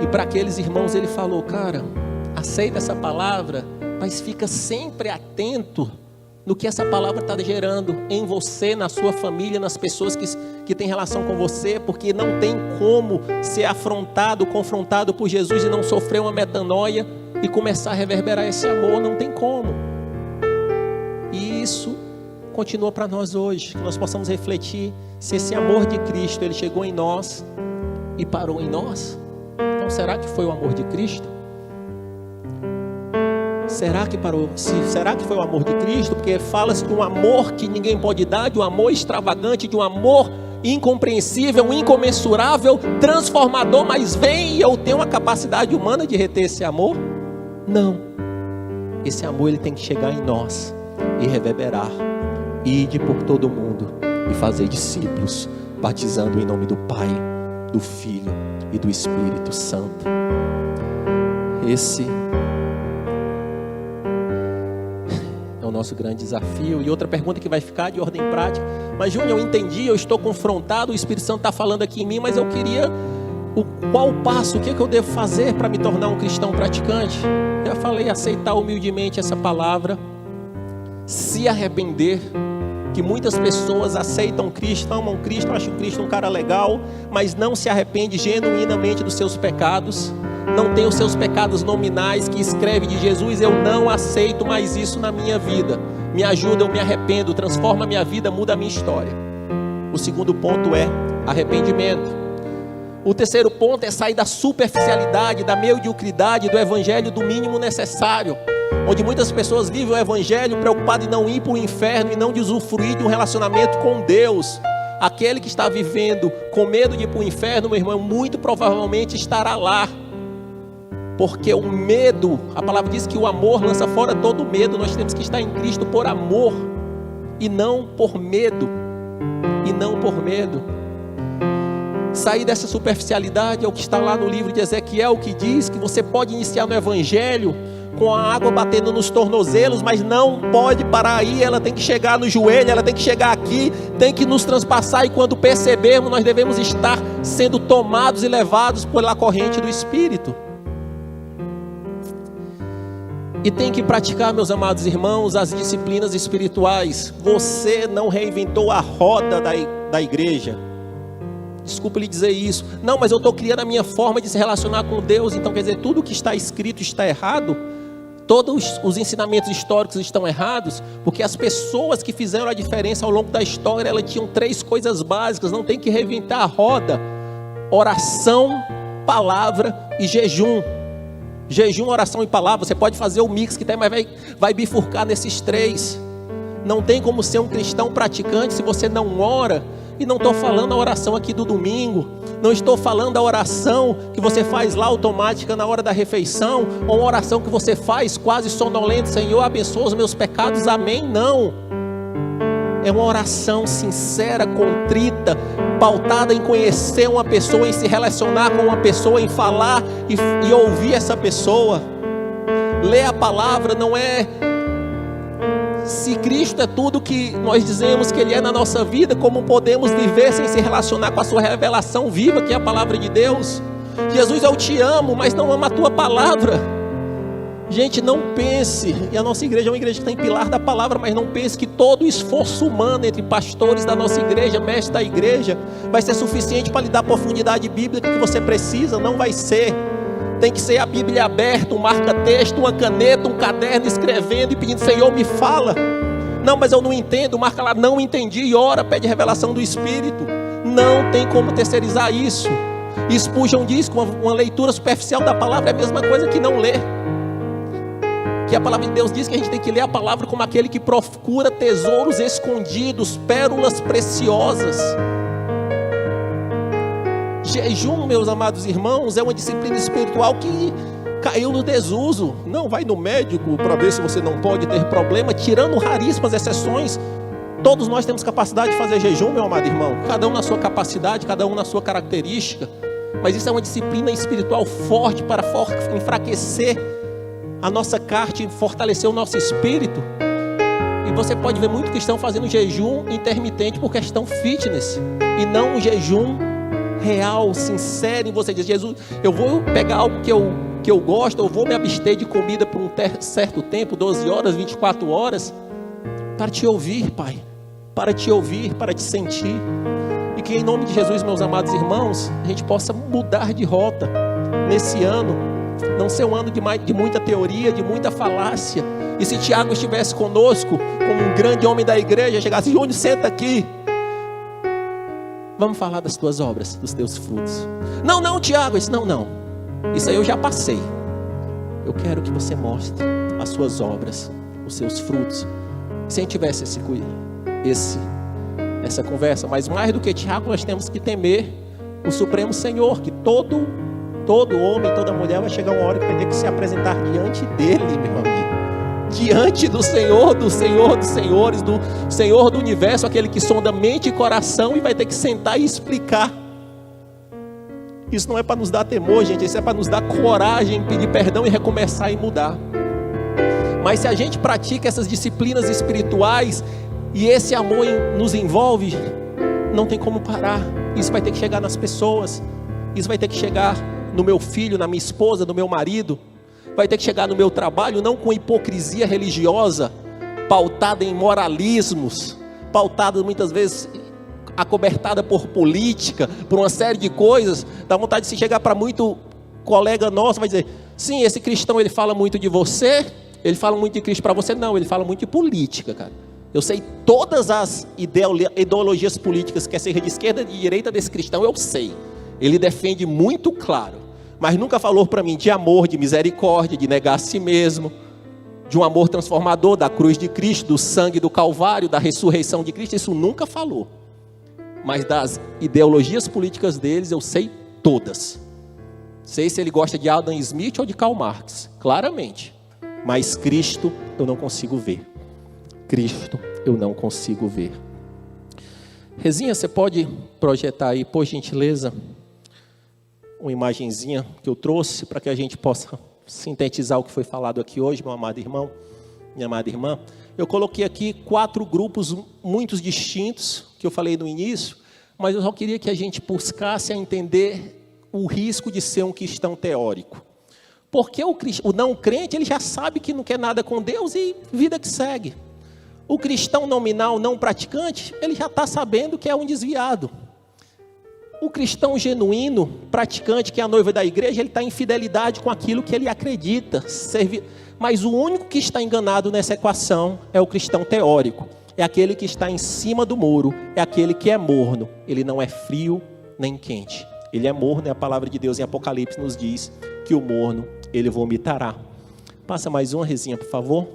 E para aqueles irmãos ele falou: cara, aceita essa palavra, mas fica sempre atento no que essa palavra está gerando em você, na sua família, nas pessoas que têm relação com você, porque não tem como ser afrontado, confrontado por Jesus e não sofrer uma metanoia e começar a reverberar esse amor. Não tem como. E isso continua para nós hoje, que nós possamos refletir se esse amor de Cristo, ele chegou em nós e parou em nós. Então será que foi o amor de Cristo? Será que parou? Será que foi o amor de Cristo? Porque fala-se de um amor que ninguém pode dar, de um amor extravagante, de um amor incompreensível, incomensurável, transformador, mas vem e eu tenho uma capacidade humana de reter esse amor? Não. Esse amor ele tem que chegar em nós e reverberar. Ide por todo mundo e fazer discípulos, batizando em nome do Pai, do Filho e do Espírito Santo. Esse é o nosso grande desafio. E outra pergunta que vai ficar de ordem prática: mas Júnior, eu entendi, eu estou confrontado, o Espírito Santo está falando aqui em mim, mas eu queria qual o passo, o que eu devo fazer para me tornar um cristão praticante? Já falei, aceitar humildemente essa palavra, se arrepender. Que muitas pessoas aceitam Cristo, amam Cristo, acham Cristo um cara legal, mas não se arrepende genuinamente dos seus pecados, não tem os seus pecados nominais, que escreve de Jesus: eu não aceito mais isso na minha vida, me ajuda, eu me arrependo, transforma a minha vida, muda a minha história. O segundo ponto é arrependimento. O terceiro ponto é sair da superficialidade, da mediocridade do evangelho do mínimo necessário, onde muitas pessoas vivem o evangelho preocupado em não ir para o inferno e não de usufruir de um relacionamento com Deus. Aquele que está vivendo com medo de ir para o inferno, meu irmão, muito provavelmente estará lá, porque o medo, a palavra diz que o amor lança fora todo medo. Nós temos que estar em Cristo por amor e não por medo, Sair dessa superficialidade é o que está lá no livro de Ezequiel, que diz que você pode iniciar no evangelho com a água batendo nos tornozelos, mas não pode parar aí, ela tem que chegar no joelho, ela tem que chegar aqui, tem que nos transpassar, e quando percebermos, nós devemos estar sendo tomados e levados pela corrente do Espírito. E tem que praticar, meus amados irmãos, as disciplinas espirituais. Você não reinventou a roda da igreja. Desculpa lhe dizer isso. Não, mas eu estou criando a minha forma de se relacionar com Deus. Então quer dizer, tudo que está escrito está errado? Todos os ensinamentos históricos estão errados? Porque as pessoas que fizeram a diferença ao longo da história, elas tinham 3 coisas básicas. Não tem que reinventar a roda: oração, palavra e jejum. Jejum, oração e palavra. Você pode fazer o mix que tem, mas vai bifurcar nesses 3. Não tem como ser um cristão praticante se você não ora E não estou falando a oração aqui do domingo, não estou falando a oração que você faz lá automática na hora da refeição, ou uma oração que você faz quase sonolento, Senhor, abençoa os meus pecados, amém, não. É uma oração sincera, contrita, pautada em conhecer uma pessoa, em se relacionar com uma pessoa, em falar e ouvir essa pessoa. Ler a palavra não é... Se Cristo é tudo que nós dizemos que Ele é na nossa vida, como podemos viver sem se relacionar com a sua revelação viva, que é a palavra de Deus? Jesus, eu te amo, mas não amo a tua palavra. Gente, não pense, e a nossa igreja é uma igreja que tem pilar da palavra, mas não pense que todo o esforço humano entre pastores da nossa igreja, mestres da igreja, vai ser suficiente para lhe dar a profundidade bíblica que você precisa. Não vai ser. Tem que ser a Bíblia aberta, um marca-texto, uma caneta, um caderno, escrevendo e pedindo, Senhor, me fala. Não, mas eu não entendo. Marca lá, não entendi, e ora, pede revelação do Espírito. Não tem como terceirizar isso. Spurgeon diz que uma leitura superficial da palavra é a mesma coisa que não ler. Que a palavra de Deus diz que a gente tem que ler a palavra como aquele que procura tesouros escondidos, pérolas preciosas. Jejum, meus amados irmãos, é uma disciplina espiritual que caiu no desuso. Não vai no médico para ver se você não pode ter problema. Tirando raríssimas exceções, todos nós temos capacidade de fazer jejum, meu amado irmão. Cada um na sua capacidade, cada um na sua característica. Mas isso é uma disciplina espiritual forte para enfraquecer a nossa carne, fortalecer o nosso espírito. E você pode ver muito cristão fazendo jejum intermitente por questão fitness, e não um jejum real, sincero em você. Diz, Jesus, eu vou pegar algo que eu gosto, eu vou me abster de comida por um certo tempo, 12 horas, 24 horas, para te ouvir, Pai, para te ouvir, para te sentir. E que em nome de Jesus, meus amados irmãos, a gente possa mudar de rota nesse ano, não ser um ano de muita teoria, de muita falácia. E se Tiago estivesse conosco, como um grande homem da igreja, chegasse, Júnior, senta aqui, vamos falar das tuas obras, dos teus frutos. Não, Tiago, não. Isso aí eu já passei. Eu quero que você mostre as suas obras, os seus frutos. Se a gente tivesse essa conversa, mas mais do que Tiago, nós temos que temer o Supremo Senhor, que todo homem, toda mulher vai chegar uma hora que vai ter que se apresentar diante dele, meu amigo. Diante do Senhor dos senhores, do Senhor do universo, aquele que sonda mente e coração, e vai ter que sentar e explicar. Isso não é para nos dar temor, gente, isso é para nos dar coragem, pedir perdão e recomeçar e mudar. Mas se a gente pratica essas disciplinas espirituais e esse amor nos envolve, não tem como parar. Isso vai ter que chegar nas pessoas, isso vai ter que chegar no meu filho, na minha esposa, no meu marido. Vai ter que chegar no meu trabalho, não com hipocrisia religiosa, pautada em moralismos, pautada muitas vezes, acobertada por política, por uma série de coisas. Dá vontade de se chegar para muito colega nosso, vai dizer, sim, esse cristão ele fala muito de você, ele fala muito de Cristo para você. Não, ele fala muito de política, cara. Eu sei todas as ideologias políticas, quer seja de esquerda, de direita, desse cristão, eu sei. Ele defende muito claro. Mas nunca falou para mim de amor, de misericórdia, de negar a si mesmo, de um amor transformador, da cruz de Cristo, do sangue do Calvário, da ressurreição de Cristo. Isso nunca falou. Mas das ideologias políticas deles eu sei todas. Sei se ele gosta de Adam Smith ou de Karl Marx, claramente. Mas Cristo eu não consigo ver. Cristo eu não consigo ver. Rezinha, você pode projetar aí, por gentileza, uma imagenzinha que eu trouxe para que a gente possa sintetizar o que foi falado aqui hoje, meu amado irmão, minha amada irmã. Eu coloquei aqui 4 grupos muito distintos, que eu falei no início, mas eu só queria que a gente buscasse a entender o risco de ser um cristão teórico. Porque o não crente, ele já sabe que não quer nada com Deus e vida que segue. O cristão nominal, não praticante, ele já está sabendo que é um desviado. O cristão genuíno, praticante, que é a noiva da igreja, ele está em fidelidade com aquilo que ele acredita. Mas o único que está enganado nessa equação é o cristão teórico. É aquele que está em cima do muro, é aquele que é morno. Ele não é frio nem quente. Ele é morno, e a palavra de Deus em Apocalipse nos diz que o morno, ele vomitará. Passa mais uma resinha, por favor.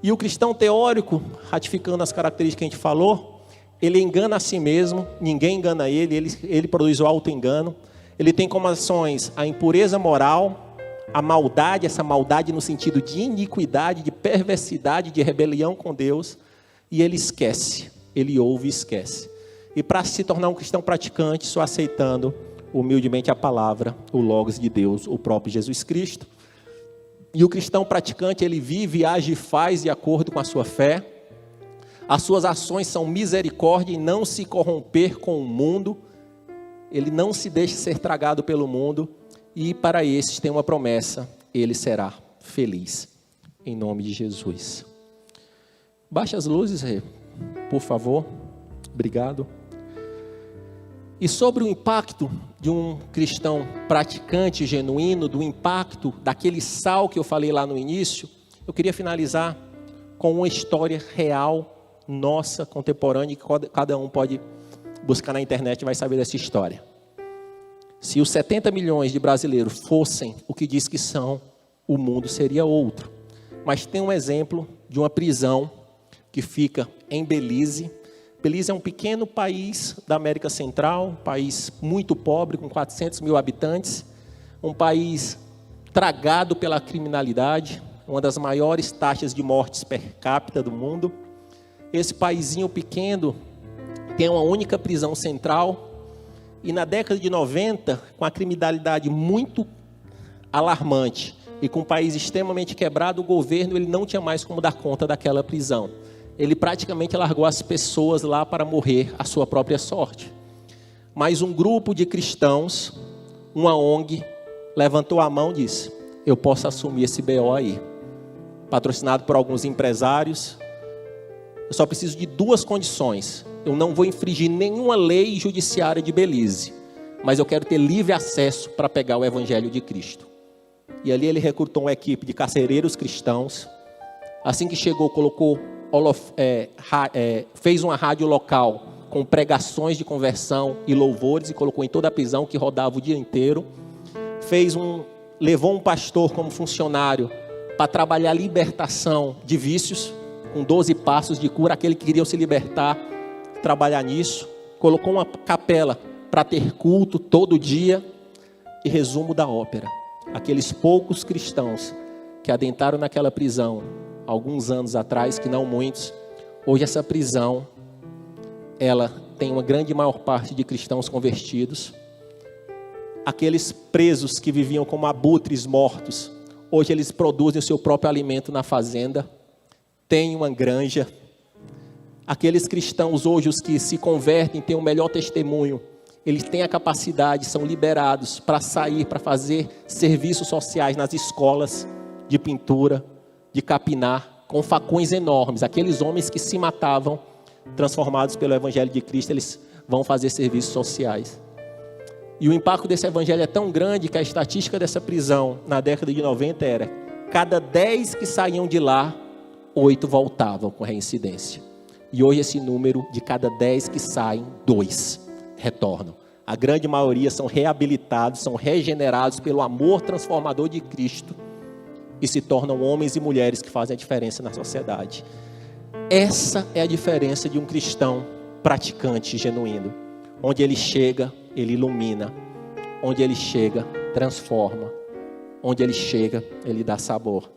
E o cristão teórico, ratificando as características que a gente falou, ele engana a si mesmo, ninguém engana ele produz o auto-engano. Ele tem como ações a impureza moral, a maldade, essa maldade no sentido de iniquidade, de perversidade, de rebelião com Deus. E ele esquece, ele ouve e esquece. E para se tornar um cristão praticante, só aceitando humildemente a palavra, o Logos de Deus, o próprio Jesus Cristo. E o cristão praticante, ele vive, age e faz de acordo com a sua fé. As suas ações são misericórdia e não se corromper com o mundo. Ele não se deixa ser tragado pelo mundo. E para esses tem uma promessa, ele será feliz. Em nome de Jesus. Baixe as luzes, Rê, por favor. Obrigado. E sobre o impacto de um cristão praticante genuíno, do impacto daquele sal que eu falei lá no início, eu queria finalizar com uma história real, nossa, contemporânea, que cada um pode buscar na internet e vai saber dessa história. Se os 70 milhões de brasileiros fossem o que diz que são, o mundo seria outro. Mas tem um exemplo de uma prisão que fica em Belize. Belize é um pequeno país da América Central, um país muito pobre, com 400 mil habitantes, um país tragado pela criminalidade, uma das maiores taxas de mortes per capita do mundo. Esse paizinho pequeno tem uma única prisão central, e na década de 90, com a criminalidade muito alarmante e com o país extremamente quebrado, o governo ele não tinha mais como dar conta daquela prisão. Ele praticamente largou as pessoas lá para morrer à sua própria sorte. Mas um grupo de cristãos, uma ONG, levantou a mão e disse: eu posso assumir esse BO aí. Patrocinado por alguns empresários. Eu só preciso de 2 condições. Eu não vou infringir nenhuma lei judiciária de Belize, mas eu quero ter livre acesso para pegar o Evangelho de Cristo. E ali ele recrutou uma equipe de carcereiros cristãos. Assim que chegou, fez uma rádio local com pregações de conversão e louvores e colocou em toda a prisão, que rodava o dia inteiro. Levou um pastor como funcionário para trabalhar a libertação de vícios, com 12 passos de cura. Aquele que queria se libertar, trabalhar nisso. Colocou uma capela para ter culto todo dia. E resumo da ópera: aqueles poucos cristãos que adentraram naquela prisão alguns anos atrás, que não muitos, hoje essa prisão ela tem uma grande maior parte de cristãos convertidos. Aqueles presos que viviam como abutres mortos, hoje eles produzem o seu próprio alimento na fazenda, têm uma granja. Aqueles cristãos hoje, os que se convertem, têm o melhor testemunho, eles têm a capacidade, são liberados para sair, para fazer serviços sociais nas escolas de pintura, de capinar, com facões enormes. Aqueles homens que se matavam, transformados pelo Evangelho de Cristo, eles vão fazer serviços sociais. E o impacto desse Evangelho é tão grande que a estatística dessa prisão, na década de 90, era: cada 10 que saíam de lá, 8 voltavam com reincidência. E hoje esse número, de cada 10 que saem, 2 retornam. A grande maioria são reabilitados, são regenerados pelo amor transformador de Cristo e se tornam homens e mulheres que fazem a diferença na sociedade. Essa é a diferença de um cristão praticante genuíno. Onde ele chega, ele ilumina. Onde ele chega, transforma. Onde ele chega, ele dá sabor.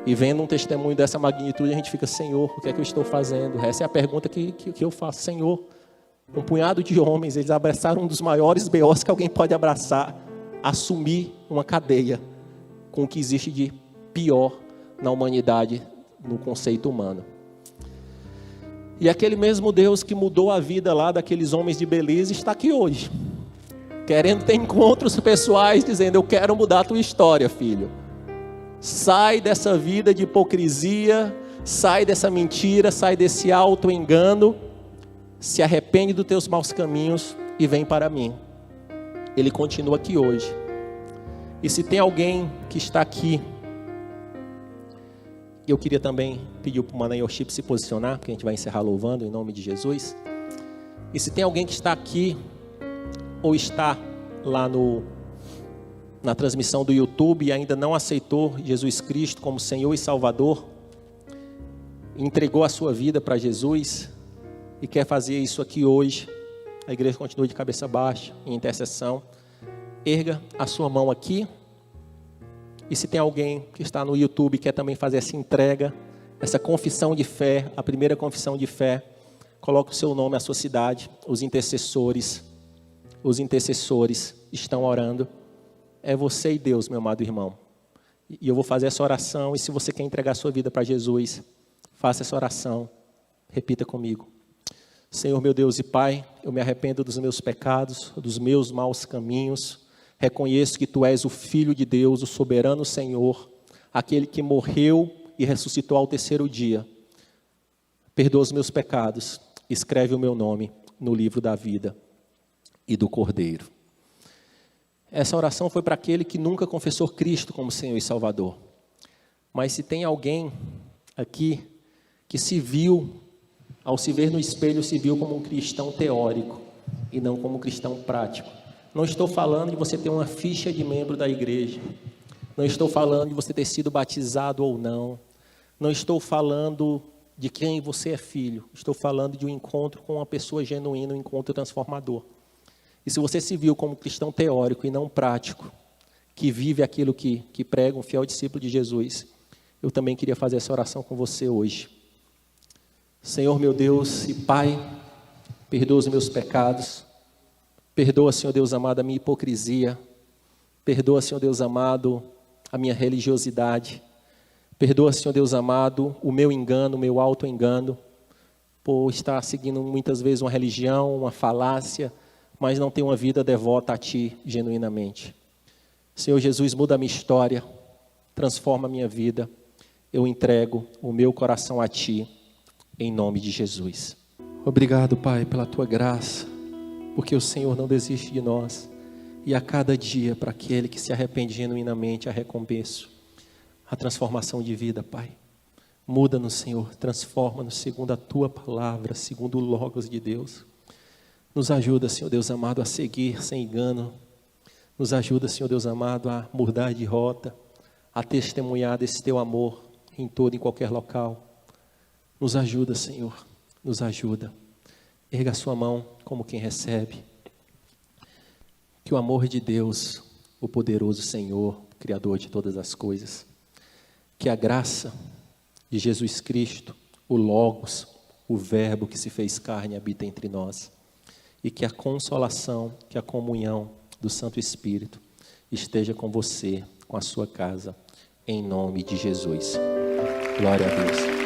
E vendo um testemunho dessa magnitude, a gente fica: Senhor, o que é que eu estou fazendo? Essa é a pergunta que eu faço. Senhor, um punhado de homens, eles abraçaram um dos maiores BOs que alguém pode abraçar, assumir uma cadeia com o que existe de pior na humanidade, no conceito humano. E aquele mesmo Deus que mudou a vida lá daqueles homens de Belize está aqui hoje, querendo ter encontros pessoais, dizendo: eu quero mudar a tua história, filho. Sai dessa vida de hipocrisia, sai dessa mentira, sai desse auto-engano, se arrepende dos teus maus caminhos e vem para mim. Ele continua aqui hoje. E se tem alguém que está aqui, eu queria também pedir para o Manan Worship se posicionar, porque a gente vai encerrar louvando em nome de Jesus. E se tem alguém que está aqui, ou está lá na transmissão do YouTube e ainda não aceitou Jesus Cristo como Senhor e Salvador, entregou a sua vida para Jesus, e quer fazer isso aqui hoje, a igreja continua de cabeça baixa, em intercessão. Erga a sua mão aqui. E se tem alguém que está no YouTube e quer também fazer essa entrega, essa confissão de fé, a primeira confissão de fé, coloque o seu nome, a sua cidade. Os intercessores estão orando. É você e Deus, meu amado irmão. E eu vou fazer essa oração, e se você quer entregar a sua vida para Jesus, faça essa oração. Repita comigo. Senhor, meu Deus e Pai, eu me arrependo dos meus pecados, dos meus maus caminhos. Reconheço que Tu és o Filho de Deus, o soberano Senhor, aquele que morreu e ressuscitou ao terceiro dia. Perdoa os meus pecados, escreve o meu nome no livro da vida e do Cordeiro. Essa oração foi para aquele que nunca confessou Cristo como Senhor e Salvador. Mas se tem alguém aqui que se viu, ao se ver no espelho, se viu como um cristão teórico e não como um cristão prático. Não estou falando de você ter uma ficha de membro da igreja. Não estou falando de você ter sido batizado ou não. Não estou falando de quem você é filho. Estou falando de um encontro com uma pessoa genuína, um encontro transformador. E se você se viu como cristão teórico e não prático, que vive aquilo que prega, um fiel discípulo de Jesus, eu também queria fazer essa oração com você hoje. Senhor meu Deus e Pai, perdoa os meus pecados, perdoa, Senhor Deus amado, a minha hipocrisia, perdoa, Senhor Deus amado, a minha religiosidade, perdoa, Senhor Deus amado, o meu engano, o meu auto-engano, por estar seguindo muitas vezes uma religião, uma falácia, mas não ter uma vida devota a Ti genuinamente. Senhor Jesus, muda a minha história, transforma a minha vida, eu entrego o meu coração a Ti, em nome de Jesus. Obrigado, Pai, pela Tua graça, porque o Senhor não desiste de nós, e a cada dia, para aquele que se arrepende genuinamente, a recompensa, a transformação de vida, Pai. Muda-nos, Senhor, transforma-nos segundo a Tua palavra, segundo o Logos de Deus. Nos ajuda, Senhor Deus amado, a seguir sem engano. Nos ajuda, Senhor Deus amado, a mudar de rota, a testemunhar desse Teu amor em todo e em qualquer local. Nos ajuda, Senhor, nos ajuda. Erga a sua mão como quem recebe. Que o amor de Deus, o poderoso Senhor, Criador de todas as coisas, que a graça de Jesus Cristo, o Logos, o Verbo que se fez carne, habita entre nós, e que a consolação, que a comunhão do Santo Espírito esteja com você, com a sua casa, em nome de Jesus. Glória a Deus.